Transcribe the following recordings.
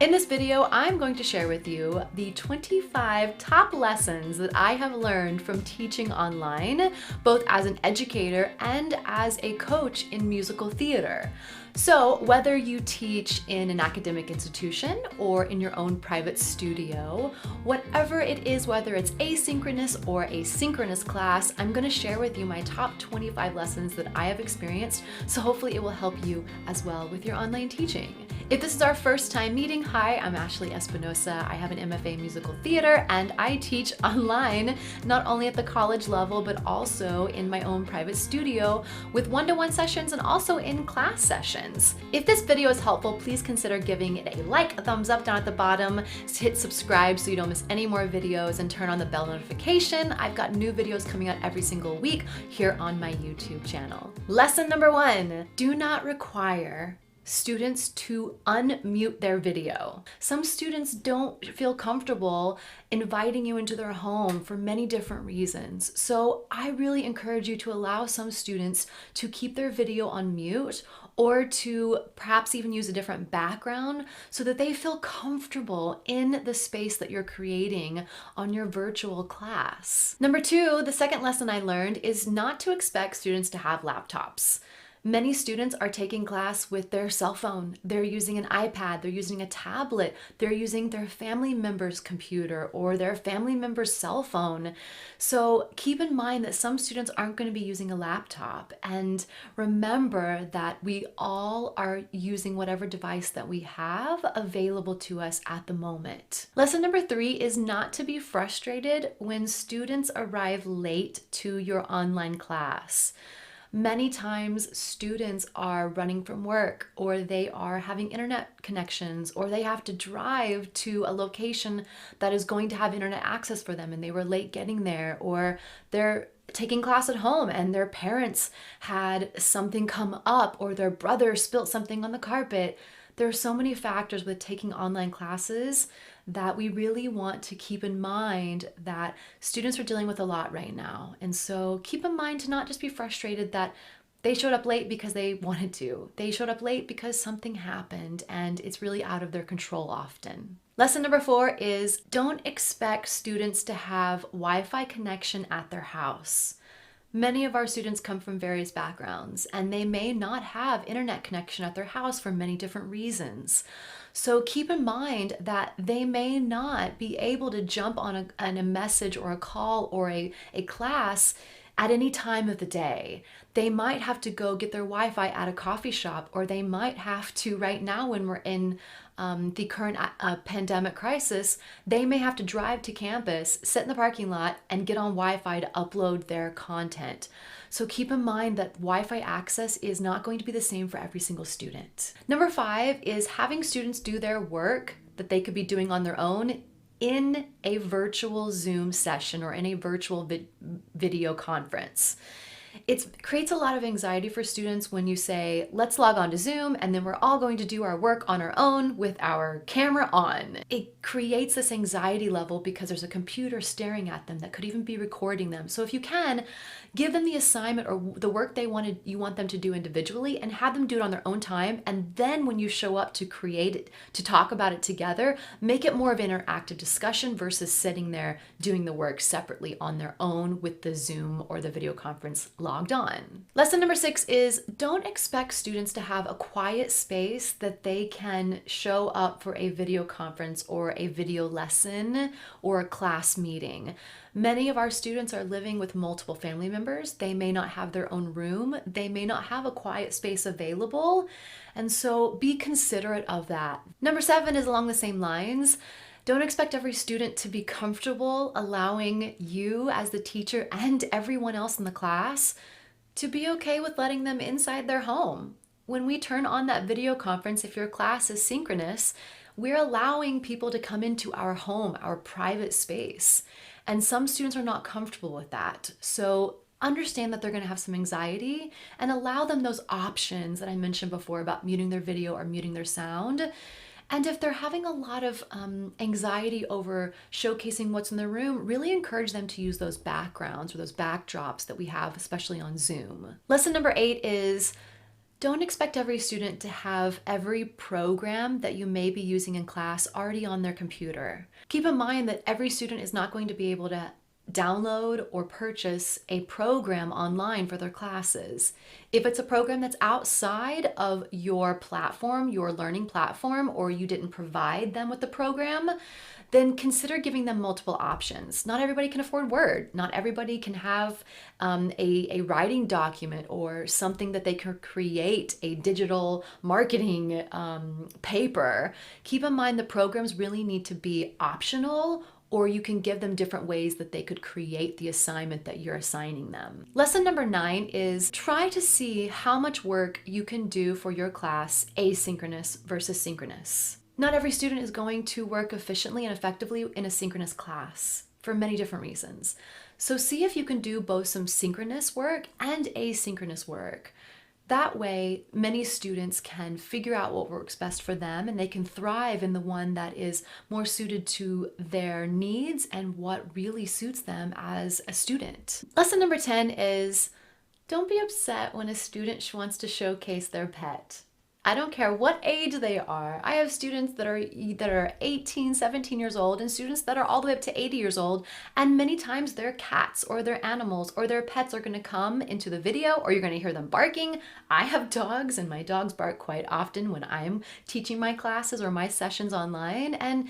In this video, I'm going to share with you the 25 top lessons that I have learned from teaching online, both as an educator and as a coach in musical theater. So whether you teach in an academic institution or in your own private studio, whatever it is, whether it's asynchronous or a synchronous class, I'm going to share with you my top 25 lessons that I have experienced, so hopefully it will help you as well with your online teaching. If this is our first time meeting, hi, I'm Ashley Espinosa. I have an MFA in musical theater and I teach online, not only at the college level, but also in my own private studio with one-to-one sessions and also in class sessions. If this video is helpful, please consider giving it a like, a thumbs up down at the bottom, hit subscribe so you don't miss any more videos, and turn on the bell notification. I've got new videos coming out every single week here on my YouTube channel. Lesson number 1, do not require students to unmute their video. Some students don't feel comfortable inviting you into their home for many different reasons. So I really encourage you to allow some students to keep their video on mute or to perhaps even use a different background so that they feel comfortable in the space that you're creating on your virtual class. Number 2, the second lesson I learned is not to expect students to have laptops. Many students are taking class with their cell phone. They're using an iPad, they're using a tablet, they're using their family member's computer or their family member's cell phone. So keep in mind that some students aren't going to be using a laptop, and remember that we all are using whatever device that we have available to us at the moment. Lesson number 3 is not to be frustrated when students arrive late to your online class. Many times students are running from work, or they are having internet connections, or they have to drive to a location that is going to have internet access for them and they were late getting there, or they're taking class at home and their parents had something come up, or their brother spilt something on the carpet. There are so many factors with taking online classes that we really want to keep in mind that students are dealing with a lot right now. And so keep in mind to not just be frustrated that they showed up late because they wanted to. They showed up late because something happened and it's really out of their control often. Lesson number 4 is don't expect students to have Wi-Fi connection at their house. Many of our students come from various backgrounds and they may not have internet connection at their house for many different reasons. So keep in mind that they may not be able to jump on a message or a call or a class at any time of the day. They might have to go get their Wi-Fi at a coffee shop, or they might have to, right now when we're in the current pandemic crisis, they may have to drive to campus, sit in the parking lot, and get on Wi-Fi to upload their content. So keep in mind that Wi-Fi access is not going to be the same for every single student. Number 5 is having students do their work that they could be doing on their own in a virtual Zoom session or in a virtual video conference. It creates a lot of anxiety for students when you say, let's log on to Zoom and then we're all going to do our work on our own with our camera on. It creates this anxiety level because there's a computer staring at them that could even be recording them. So if you can, give them the assignment or the work you want them to do individually and have them do it on their own time. And then when you show up to create it, to talk about it together, make it more of an interactive discussion versus sitting there doing the work separately on their own with the Zoom or the video conference logged on. Lesson number 6 is don't expect students to have a quiet space that they can show up for a video conference or a video lesson or a class meeting. Many of our students are living with multiple family members. They may not have their own room. They may not have a quiet space available. And so be considerate of that. Number 7 is along the same lines. Don't expect every student to be comfortable allowing you as the teacher and everyone else in the class to be okay with letting them inside their home. When we turn on that video conference, if your class is synchronous, we're allowing people to come into our home, our private space. And some students are not comfortable with that. So understand that they're going to have some anxiety and allow them those options that I mentioned before about muting their video or muting their sound. And if they're having a lot of anxiety over showcasing what's in the room, really encourage them to use those backgrounds or those backdrops that we have, especially on Zoom. Lesson number 8 is Don't expect every student to have every program that you may be using in class already on their computer. Keep in mind that every student is not going to be able to download or purchase a program online for their classes. If it's a program that's outside of your platform, your learning platform, or you didn't provide them with the program, then consider giving them multiple options. Not everybody can afford Word. Not everybody can have a writing document or something that they can create a digital marketing paper. Keep in mind the programs really need to be optional, or you can give them different ways that they could create the assignment that you're assigning them. Lesson number 9 is try to see how much work you can do for your class asynchronous versus synchronous. Not every student is going to work efficiently and effectively in a synchronous class for many different reasons. So see if you can do both some synchronous work and asynchronous work. That way, many students can figure out what works best for them, and they can thrive in the one that is more suited to their needs and what really suits them as a student. Lesson number 10 is don't be upset when a student wants to showcase their pet. I don't care what age they are. I have students that are 18, 17 years old, and students that are all the way up to 80 years old, and many times their cats or their animals or their pets are going to come into the video, or you're going to hear them barking. I have dogs, and my dogs bark quite often when I'm teaching my classes or my sessions online, and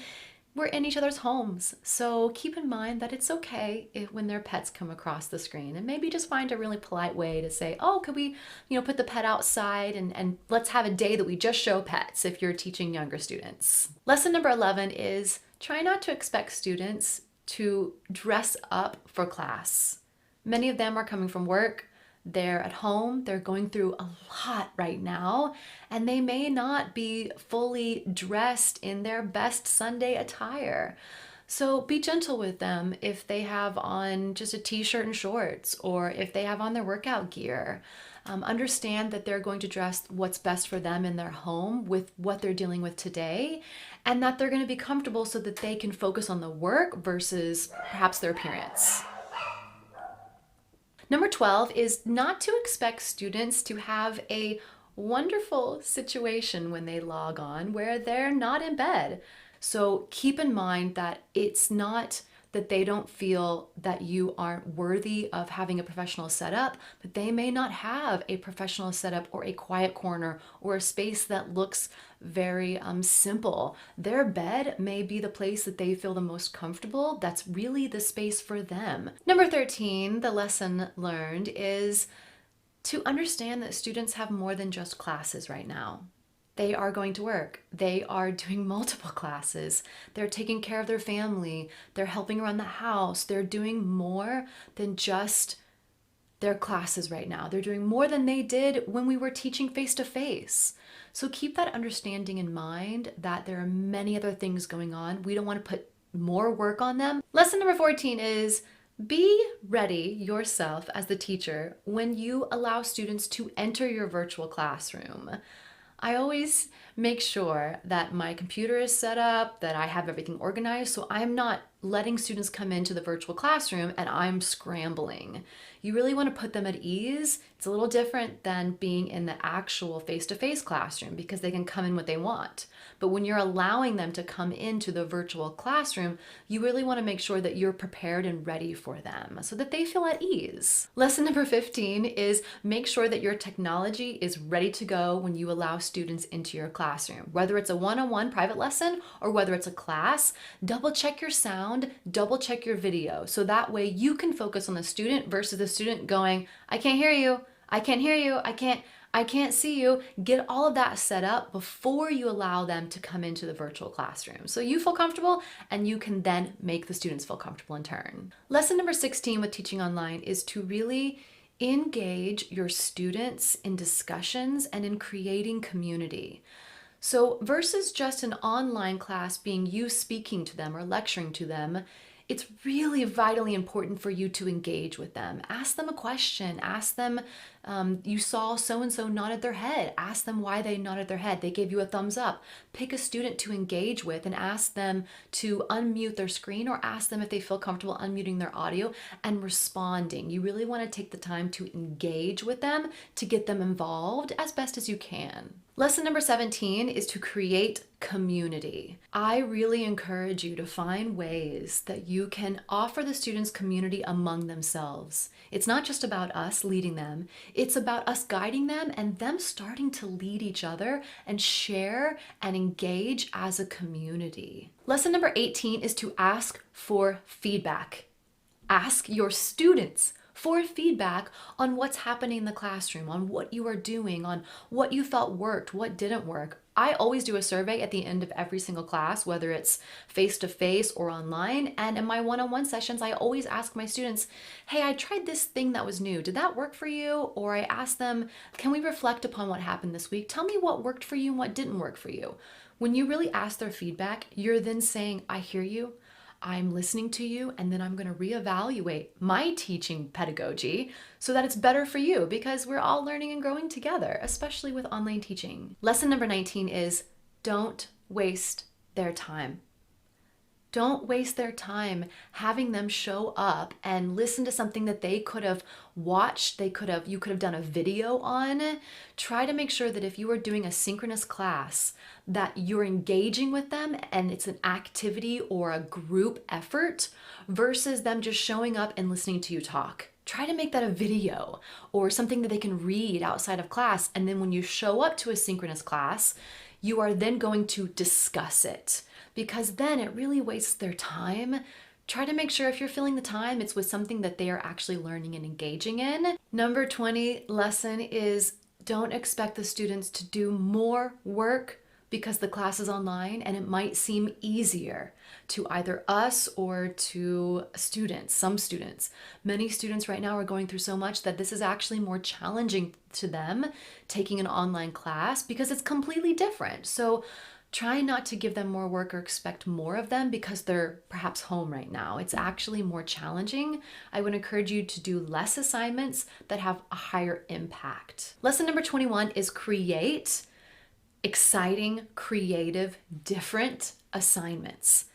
we're in each other's homes. So keep in mind that it's okay when their pets come across the screen, and maybe just find a really polite way to say, oh, could we, put the pet outside and let's have a day that we just show pets if you're teaching younger students. Lesson number 11 is try not to expect students to dress up for class. Many of them are coming from work. They're at home, they're going through a lot right now, and they may not be fully dressed in their best Sunday attire. So be gentle with them if they have on just a t-shirt and shorts, or if they have on their workout gear. Understand that they're going to dress what's best for them in their home with what they're dealing with today, and that they're going to be comfortable so that they can focus on the work versus perhaps their appearance. Number 12 is not to expect students to have a wonderful situation when they log on where they're not in bed. So keep in mind that it's not that they don't feel that you aren't worthy of having a professional setup, but they may not have a professional setup or a quiet corner or a space that looks very simple. Their bed may be the place that they feel the most comfortable. That's really the space for them. Number 13, the lesson learned is to understand that students have more than just classes right now. They are going to work. They are doing multiple classes. They're taking care of their family. They're helping around the house. They're doing more than just their classes right now. They're doing more than they did when we were teaching face-to-face. So keep that understanding in mind that there are many other things going on. We don't want to put more work on them. Lesson number 14 is be ready yourself as the teacher when you allow students to enter your virtual classroom. I always make sure that my computer is set up, that I have everything organized, so I'm not letting students come into the virtual classroom and I'm scrambling. You really want to put them at ease. It's a little different than being in the actual face-to-face classroom because they can come in what they want. But when you're allowing them to come into the virtual classroom, you really want to make sure that you're prepared and ready for them so that they feel at ease. Lesson number 15 is make sure that your technology is ready to go when you allow students into your classroom. Whether it's a one-on-one private lesson or whether it's a class, double check your sound, double check your video. So that way you can focus on the student versus the student going, I can't hear you, I can't hear you, I can't see you. Get all of that set up before you allow them to come into the virtual classroom. So you feel comfortable and you can then make the students feel comfortable in turn. Lesson number 16 with teaching online is to really engage your students in discussions and in creating community. So versus just an online class being you speaking to them or lecturing to them, it's really vitally important for you to engage with them. Ask them a question, ask them You saw so-and-so nodded their head. Ask them why they nodded their head. They gave you a thumbs up. Pick a student to engage with and ask them to unmute their screen, or ask them if they feel comfortable unmuting their audio and responding. You really want to take the time to engage with them to get them involved as best as you can. Lesson number 17 is to create community. I really encourage you to find ways that you can offer the students community among themselves. It's not just about us leading them, it's about us guiding them and them starting to lead each other and share and engage as a community. Lesson number 18 is to ask for feedback. Ask your students for feedback on what's happening in the classroom, on what you are doing, on what you felt worked, what didn't work. I always do a survey at the end of every single class, whether it's face-to-face or online. And in my one-on-one sessions, I always ask my students, hey, I tried this thing that was new. Did that work for you? Or I ask them, can we reflect upon what happened this week? Tell me what worked for you and what didn't work for you. When you really ask their feedback, you're then saying, I hear you. I'm listening to you, and then I'm going to reevaluate my teaching pedagogy so that it's better for you, because we're all learning and growing together, especially with online teaching. Lesson number 19 is don't waste their time. Don't waste their time having them show up and listen to something that they could have watched, you could have done a video on. Try to make sure that if you are doing a synchronous class, that you're engaging with them and it's an activity or a group effort versus them just showing up and listening to you talk. Try to make that a video or something that they can read outside of class. And then when you show up to a synchronous class, you are then going to discuss it, because then it really wastes their time. Try to make sure if you're filling the time, it's with something that they are actually learning and engaging in. Number 20 lesson is don't expect the students to do more work because the class is online and it might seem easier to either us or to students, some students. Many students right now are going through so much that this is actually more challenging to them taking an online class because it's completely different. So try not to give them more work or expect more of them because they're perhaps home right now. It's actually more challenging. I would encourage you to do less assignments that have a higher impact. Lesson number 21 is create exciting, creative, different assignments.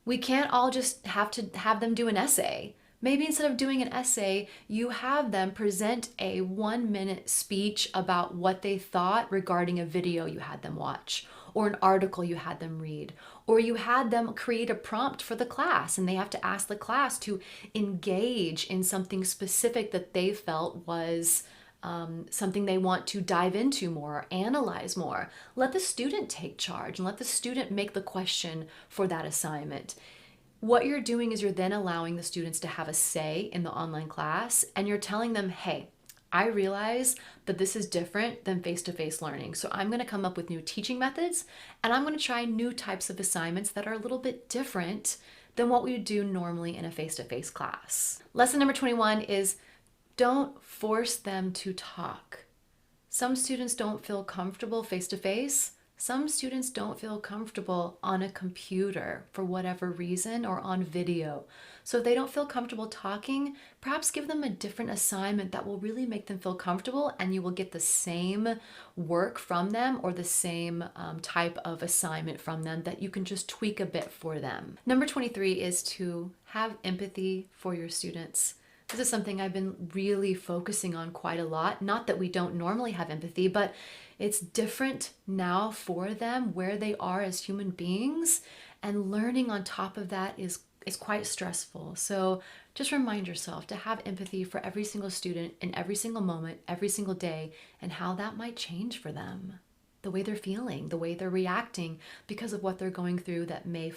We can't all just have them do an essay. Maybe instead of doing an essay, you have them present a 1-minute speech about what they thought regarding a video you had them watch, or an article you had them read, or you had them create a prompt for the class and they have to ask the class to engage in something specific that they felt was something they want to dive into more or analyze more. Let the student take charge and let the student make the question for that assignment. What you're doing is you're then allowing the students to have a say in the online class, and you're telling them, hey, I realize that this is different than face-to-face learning. So I'm going to come up with new teaching methods, and I'm going to try new types of assignments that are a little bit different than what we would do normally in a face-to-face class. Lesson number 21 is don't force them to talk. Some students don't feel comfortable face-to-face. Some students don't feel comfortable on a computer for whatever reason, or on video. So if they don't feel comfortable talking, perhaps give them a different assignment that will really make them feel comfortable, and you will get the same work from them or the same type of assignment from them that you can just tweak a bit for them. Number 23 is to have empathy for your students. This is something I've been really focusing on quite a lot. Not that we don't normally have empathy, but it's different now for them where they are as human beings, and learning on top of that is quite stressful. So just remind yourself to have empathy for every single student in every single moment, every single day, and how that might change for them. The way they're feeling, the way they're reacting because of what they're going through that may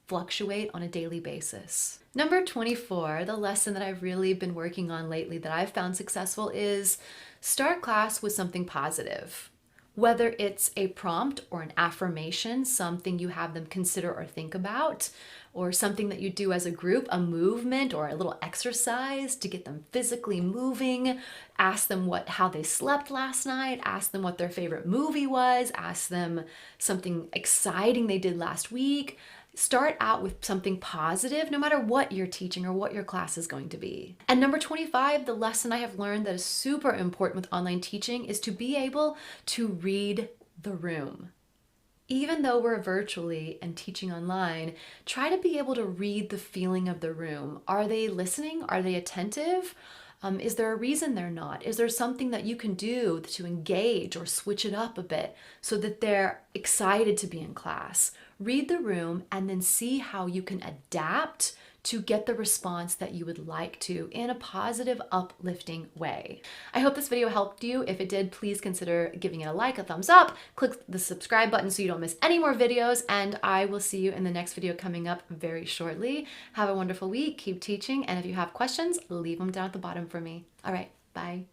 fluctuate on a daily basis. Number 24, the lesson that I've really been working on lately that I've found successful is start class with something positive. Whether it's a prompt or an affirmation, something you have them consider or think about, or something that you do as a group, a movement or a little exercise to get them physically moving. Ask them how they slept last night, ask them what their favorite movie was, ask them something exciting they did last week. Start out with something positive, no matter what you're teaching or what your class is going to be. And number 25, the lesson I have learned that is super important with online teaching is to be able to read the room. Even though we're virtually and teaching online, try to be able to read the feeling of the room. Are they listening? Are they attentive? Is there a reason they're not? Is there something that you can do to engage or switch it up a bit so that they're excited to be in class? Read the room and then see how you can adapt to get the response that you would like to in a positive, uplifting way. I hope this video helped you. If it did, please consider giving it a like, a thumbs up, click the subscribe button so you don't miss any more videos, and I will see you in the next video coming up very shortly. Have a wonderful week, keep teaching, and if you have questions, leave them down at the bottom for me. All right, bye.